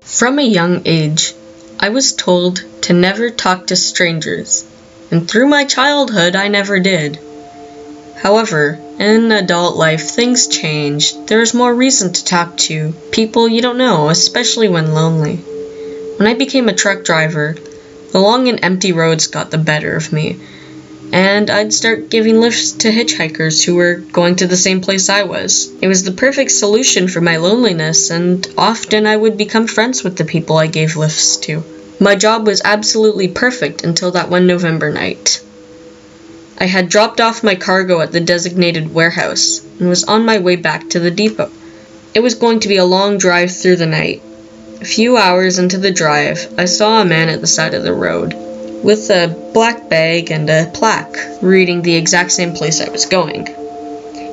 From a young age, I was told to never talk to strangers, and through my childhood I never did. However, in adult life things change. There is more reason to talk to people you don't know, especially when lonely. When I became a truck driver, the long and empty roads got the better of me, and I'd start giving lifts to hitchhikers who were going to the same place I was. It was the perfect solution for my loneliness, and often I would become friends with the people I gave lifts to. My job was absolutely perfect until that one November night. I had dropped off my cargo at the designated warehouse and was on my way back to the depot. It was going to be a long drive through the night. A few hours into the drive, I saw a man at the side of the road, with a black bag and a plaque, reading the exact same place I was going.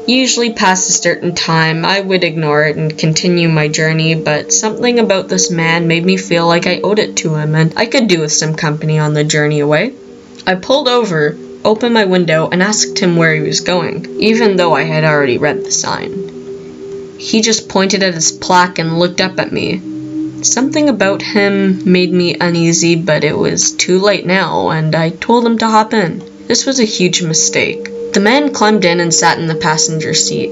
Usually past a certain time, I would ignore it and continue my journey, but something about this man made me feel like I owed it to him, and I could do with some company on the journey away. I pulled over, opened my window, and asked him where he was going, even though I had already read the sign. He just pointed at his plaque and looked up at me. Something about him made me uneasy, but it was too late now, and I told him to hop in. This was a huge mistake. The man climbed in and sat in the passenger seat.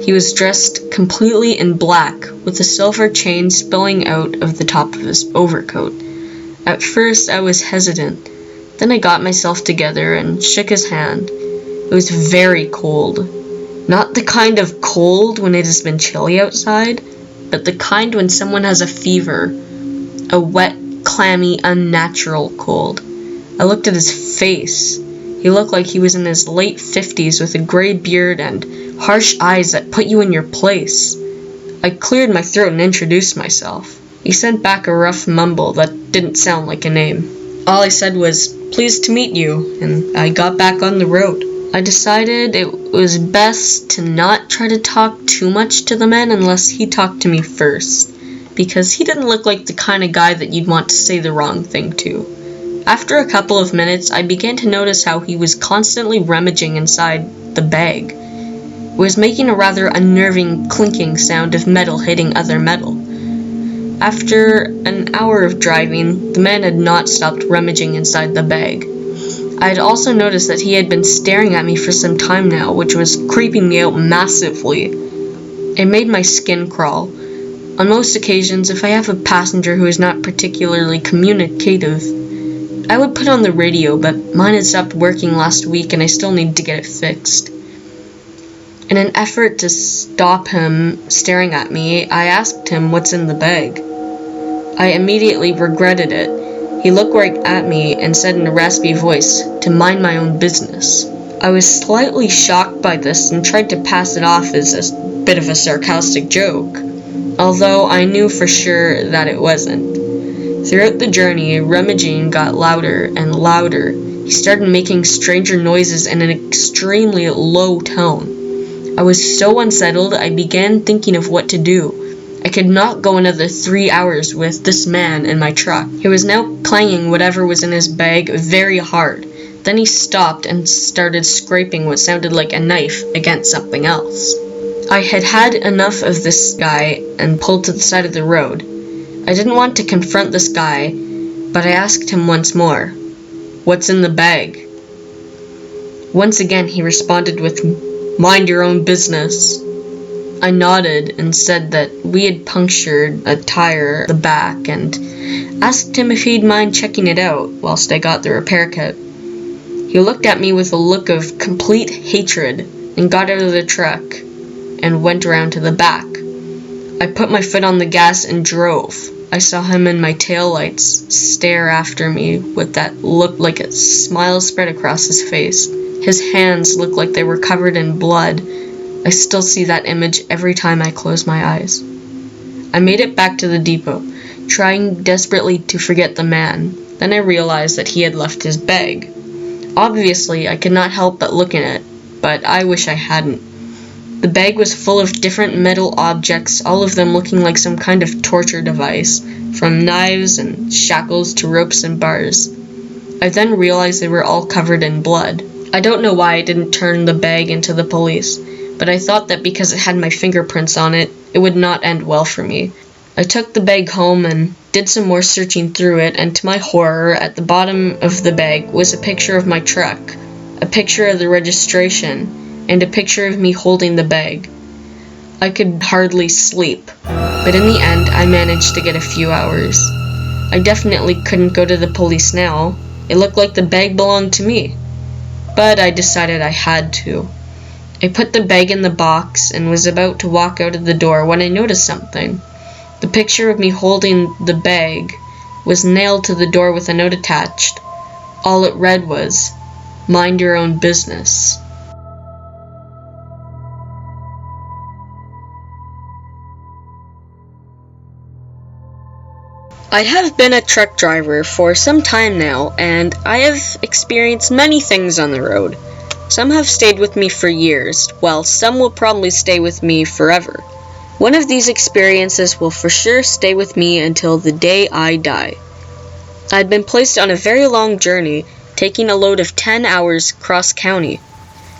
He was dressed completely in black, with a silver chain spilling out of the top of his overcoat. At first, I was hesitant. Then I got myself together and shook his hand. It was very cold. Not the kind of cold when it has been chilly outside, but the kind when someone has a fever, a wet, clammy, unnatural cold. I looked at his face. He looked like he was in his late 50s with a gray beard and harsh eyes that put you in your place. I cleared my throat and introduced myself. He sent back a rough mumble that didn't sound like a name. All I said was, "Pleased to meet you," and I got back on the road. I decided it was best to not try to talk too much to the man unless he talked to me first, because he didn't look like the kind of guy that you'd want to say the wrong thing to. After a couple of minutes, I began to notice how he was constantly rummaging inside the bag. It was making a rather unnerving clinking sound of metal hitting other metal. After an hour of driving, the man had not stopped rummaging inside the bag. I had also noticed that he had been staring at me for some time now, which was creeping me out massively. It made my skin crawl. On most occasions, if I have a passenger who is not particularly communicative, I would put on the radio, but mine had stopped working last week and I still need to get it fixed. In an effort to stop him staring at me, I asked him what's in the bag. I immediately regretted it. He looked right at me and said in a raspy voice to mind my own business. I was slightly shocked by this and tried to pass it off as a bit of a sarcastic joke, although I knew for sure that it wasn't. Throughout the journey, rummaging got louder and louder. He started making stranger noises in an extremely low tone. I was so unsettled, I began thinking of what to do. I could not go another 3 hours with this man in my truck. He was now clanging whatever was in his bag very hard. Then he stopped and started scraping what sounded like a knife against something else. I had had enough of this guy and pulled to the side of the road. I didn't want to confront this guy, but I asked him once more, "What's in the bag?" Once again he responded with, "Mind your own business." I nodded and said that we had punctured a tire at the back and asked him if he'd mind checking it out whilst I got the repair kit. He looked at me with a look of complete hatred and got out of the truck and went around to the back. I put my foot on the gas and drove. I saw him in my taillights stare after me with that look like a smile spread across his face. His hands looked like they were covered in blood. I still see that image every time I close my eyes. I made it back to the depot, trying desperately to forget the man. Then I realized that he had left his bag. Obviously, I could not help but look in it, but I wish I hadn't. The bag was full of different metal objects, all of them looking like some kind of torture device, from knives and shackles to ropes and bars. I then realized they were all covered in blood. I don't know why I didn't turn the bag into the police, but I thought that because it had my fingerprints on it, it would not end well for me. I took the bag home and did some more searching through it, and to my horror, at the bottom of the bag was a picture of my truck, a picture of the registration, and a picture of me holding the bag. I could hardly sleep, but in the end I managed to get a few hours. I definitely couldn't go to the police now. It looked like the bag belonged to me. But I decided I had to. I put the bag in the box and was about to walk out of the door when I noticed something. The picture of me holding the bag was nailed to the door with a note attached. All it read was, "Mind your own business." I have been a truck driver for some time now, and I have experienced many things on the road. Some have stayed with me for years, while some will probably stay with me forever. One of these experiences will for sure stay with me until the day I die. I had been placed on a very long journey, taking a load of 10 hours cross-county.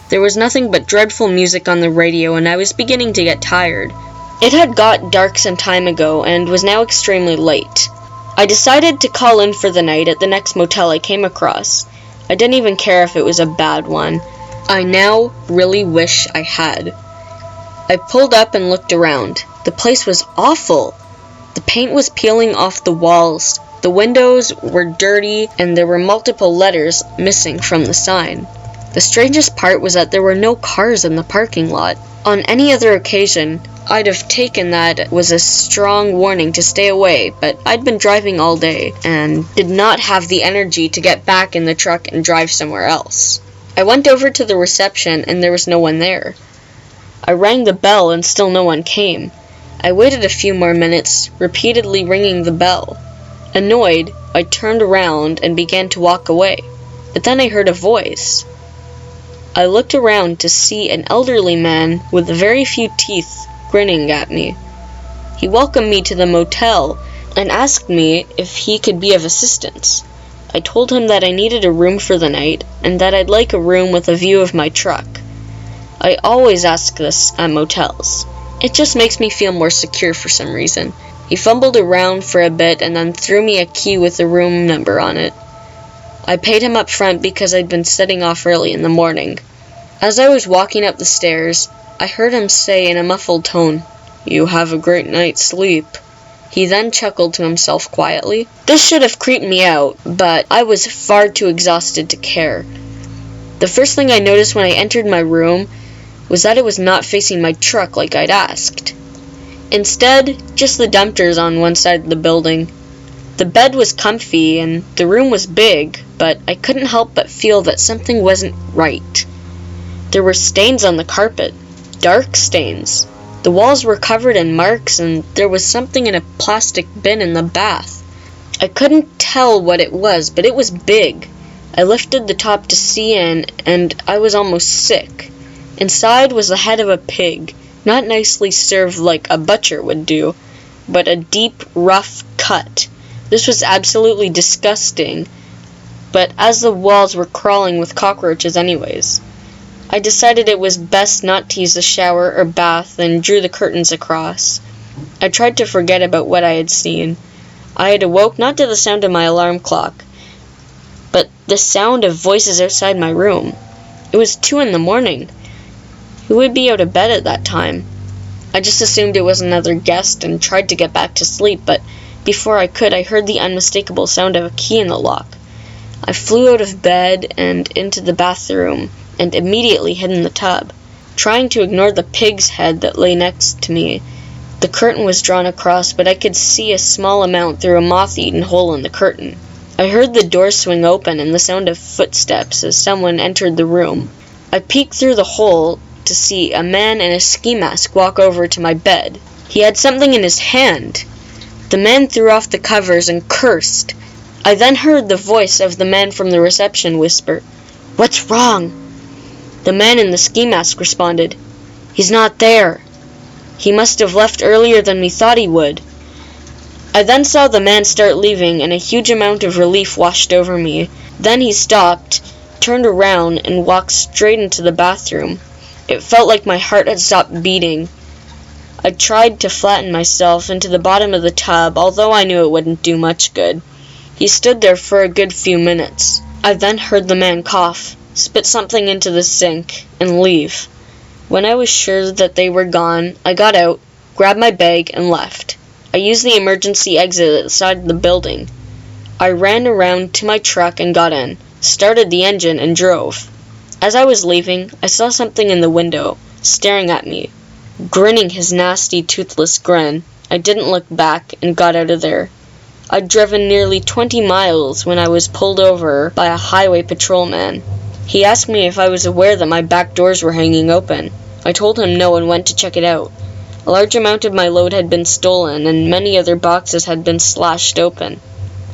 There was nothing but dreadful music on the radio, and I was beginning to get tired. It had got dark some time ago, and was now extremely late. I decided to call in for the night at the next motel I came across. I didn't even care if it was a bad one. I now really wish I had. I pulled up and looked around. The place was awful. The paint was peeling off the walls, the windows were dirty, and there were multiple letters missing from the sign. The strangest part was that there were no cars in the parking lot. On any other occasion, I'd have taken that was a strong warning to stay away, but I'd been driving all day and did not have the energy to get back in the truck and drive somewhere else. I went over to the reception and there was no one there. I rang the bell and still no one came. I waited a few more minutes, repeatedly ringing the bell. Annoyed, I turned around and began to walk away, but then I heard a voice. I looked around to see an elderly man with very few teeth grinning at me. He welcomed me to the motel and asked me if he could be of assistance. I told him that I needed a room for the night and that I'd like a room with a view of my truck. I always ask this at motels. It just makes me feel more secure for some reason. He fumbled around for a bit and then threw me a key with a room number on it. I paid him up front because I'd been setting off early in the morning. As I was walking up the stairs, I heard him say in a muffled tone, "You have a great night's sleep." He then chuckled to himself quietly. This should have creeped me out, but I was far too exhausted to care. The first thing I noticed when I entered my room was that it was not facing my truck like I'd asked. Instead, just the dumpsters on one side of the building. The bed was comfy and the room was big, but I couldn't help but feel that something wasn't right. There were stains on the carpet, dark stains. The walls were covered in marks and there was something in a plastic bin in the bath. I couldn't tell what it was, but it was big. I lifted the top to see in and I was almost sick. Inside was the head of a pig, not nicely served like a butcher would do, but a deep, rough cut. This was absolutely disgusting, but as the walls were crawling with cockroaches anyways, I decided it was best not to use the shower or bath and drew the curtains across. I tried to forget about what I had seen. I had awoke not to the sound of my alarm clock, but the sound of voices outside my room. It was 2 a.m. Who would be out of bed at that time? I just assumed it was another guest and tried to get back to sleep, but before I could, I heard the unmistakable sound of a key in the lock. I flew out of bed and into the bathroom and immediately hid in the tub, trying to ignore the pig's head that lay next to me. The curtain was drawn across, but I could see a small amount through a moth-eaten hole in the curtain. I heard the door swing open and the sound of footsteps as someone entered the room. I peeked through the hole to see a man in a ski mask walk over to my bed. He had something in his hand. The man threw off the covers and cursed. I then heard the voice of the man from the reception whisper, "What's wrong?" The man in the ski mask responded, "He's not there. He must have left earlier than we thought he would." I then saw the man start leaving and a huge amount of relief washed over me. Then he stopped, turned around, and walked straight into the bathroom. It felt like my heart had stopped beating. I tried to flatten myself into the bottom of the tub, although I knew it wouldn't do much good. He stood there for a good few minutes. I then heard the man cough, spit something into the sink, and leave. When I was sure that they were gone, I got out, grabbed my bag, and left. I used the emergency exit at the side of the building. I ran around to my truck and got in, started the engine, and drove. As I was leaving, I saw something in the window, staring at me, grinning his nasty, toothless grin. I didn't look back and got out of there. I'd driven nearly 20 miles when I was pulled over by a highway patrolman. He asked me if I was aware that my back doors were hanging open. I told him no and went to check it out. A large amount of my load had been stolen, and many other boxes had been slashed open.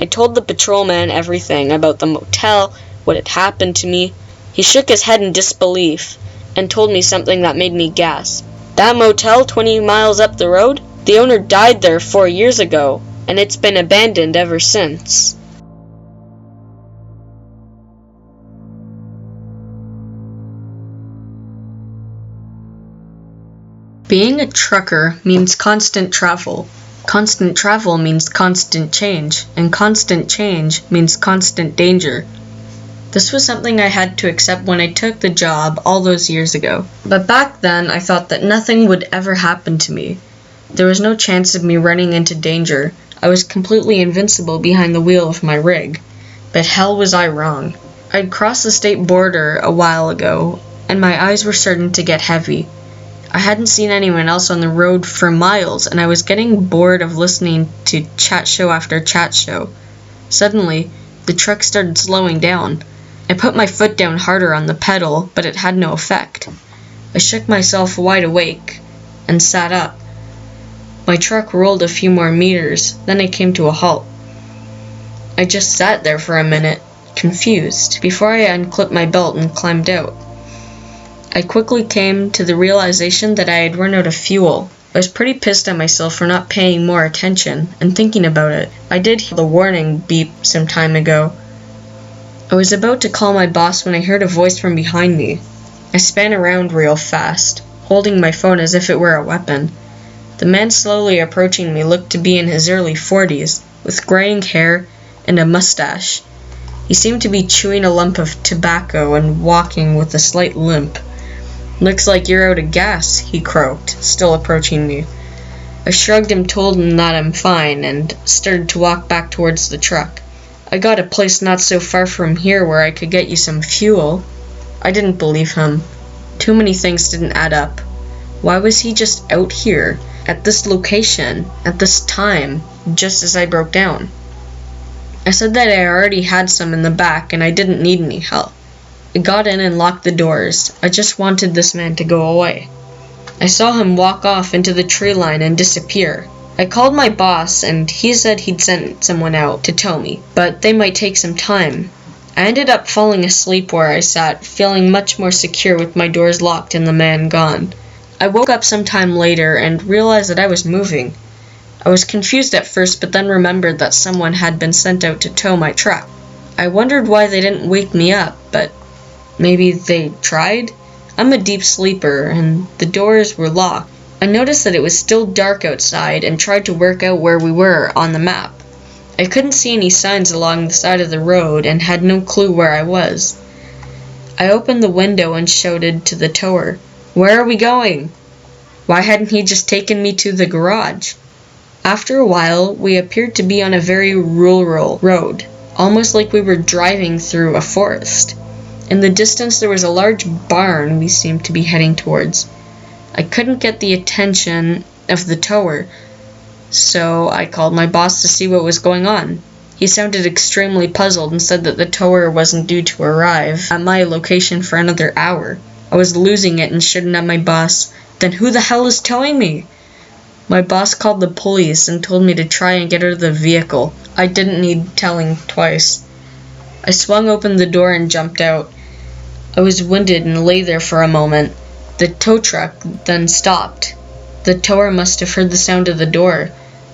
I told the patrolman everything about the motel, what had happened to me. He shook his head in disbelief and told me something that made me gasp. That motel 20 miles up the road? The owner died there 4 years ago, and it's been abandoned ever since. Being a trucker means constant travel. Constant travel means constant change, and constant change means constant danger. This was something I had to accept when I took the job all those years ago. But back then, I thought that nothing would ever happen to me. There was no chance of me running into danger. I was completely invincible behind the wheel of my rig. But hell was I wrong. I'd crossed the state border a while ago, and my eyes were starting to get heavy. I hadn't seen anyone else on the road for miles, and I was getting bored of listening to chat show after chat show. Suddenly, the truck started slowing down. I put my foot down harder on the pedal, but it had no effect. I shook myself wide awake and sat up. My truck rolled a few more meters, then it came to a halt. I just sat there for a minute, confused, before I unclipped my belt and climbed out. I quickly came to the realization that I had run out of fuel. I was pretty pissed at myself for not paying more attention and thinking about it. I did hear the warning beep some time ago. I was about to call my boss when I heard a voice from behind me. I span around real fast, holding my phone as if it were a weapon. The man slowly approaching me looked to be in his early 40s, with graying hair and a mustache. He seemed to be chewing a lump of tobacco and walking with a slight limp. "Looks like you're out of gas," he croaked, still approaching me. I shrugged and told him that I'm fine, and started to walk back towards the truck. "I got a place not so far from here where I could get you some fuel." I didn't believe him. Too many things didn't add up. Why was he just out here, at this location, at this time, just as I broke down? I said that I already had some in the back and I didn't need any help. I got in and locked the doors. I just wanted this man to go away. I saw him walk off into the tree line and disappear. I called my boss and he said he'd sent someone out to tow me, but they might take some time. I ended up falling asleep where I sat, feeling much more secure with my doors locked and the man gone. I woke up some time later and realized that I was moving. I was confused at first, but then remembered that someone had been sent out to tow my truck. I wondered why they didn't wake me up, but maybe they tried? I'm a deep sleeper, and the doors were locked. I noticed that it was still dark outside and tried to work out where we were on the map. I couldn't see any signs along the side of the road and had no clue where I was. I opened the window and shouted to the tower, "Where are we going?" Why hadn't he just taken me to the garage? After a while, we appeared to be on a very rural road, almost like we were driving through a forest. In the distance there was a large barn we seemed to be heading towards. I couldn't get the attention of the tower, so I called my boss to see what was going on. He sounded extremely puzzled and said that the tower wasn't due to arrive at my location for another hour. I was losing it and shouting at my boss, "Then who the hell is towing me?" My boss called the police and told me to try and get out of the vehicle. I didn't need telling twice. I swung open the door and jumped out. I was winded and lay there for a moment. The tow truck then stopped. The tower must have heard the sound of the door.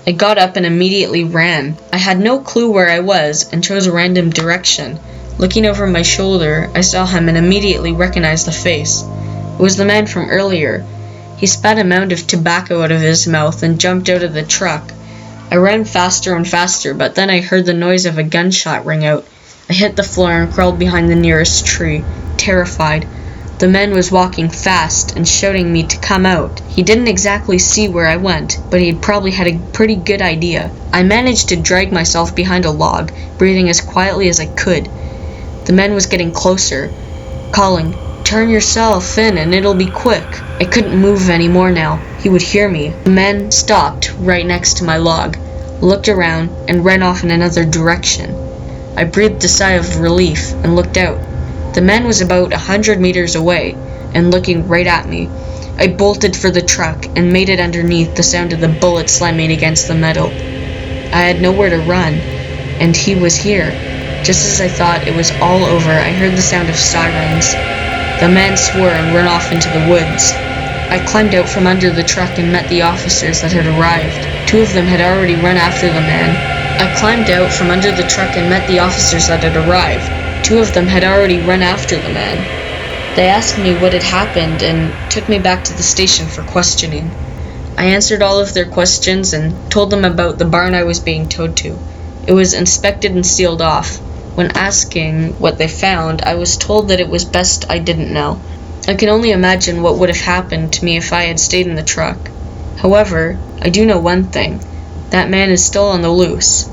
I got up and immediately ran. I had no clue where I was and chose a random direction. Looking over my shoulder, I saw him and immediately recognized the face. It was the man from earlier. He spat a mound of tobacco out of his mouth and jumped out of the truck. I ran faster and faster, but then I heard the noise of a gunshot ring out. I hit the floor and crawled behind the nearest tree, terrified. The man was walking fast and shouting me to come out. He didn't exactly see where I went, but he'd probably had a pretty good idea. I managed to drag myself behind a log, breathing as quietly as I could. The man was getting closer, calling, "Turn yourself in and it'll be quick." I couldn't move anymore now. He would hear me. The man stopped right next to my log, looked around, and ran off in another direction. I breathed a sigh of relief and looked out. The man was about 100 meters away and looking right at me. I bolted for the truck and made it underneath the sound of the bullet slamming against the metal. I had nowhere to run, and he was here. Just as I thought it was all over, I heard the sound of sirens. The man swore and ran off into the woods. I climbed out from under the truck and met the officers that had arrived. Two of them had already run after the man. They asked me what had happened and took me back to the station for questioning. I answered all of their questions and told them about the barn I was being towed to. It was inspected and sealed off. When asking what they found, I was told that it was best I didn't know. I can only imagine what would have happened to me if I had stayed in the truck. However, I do know one thing. That man is still on the loose.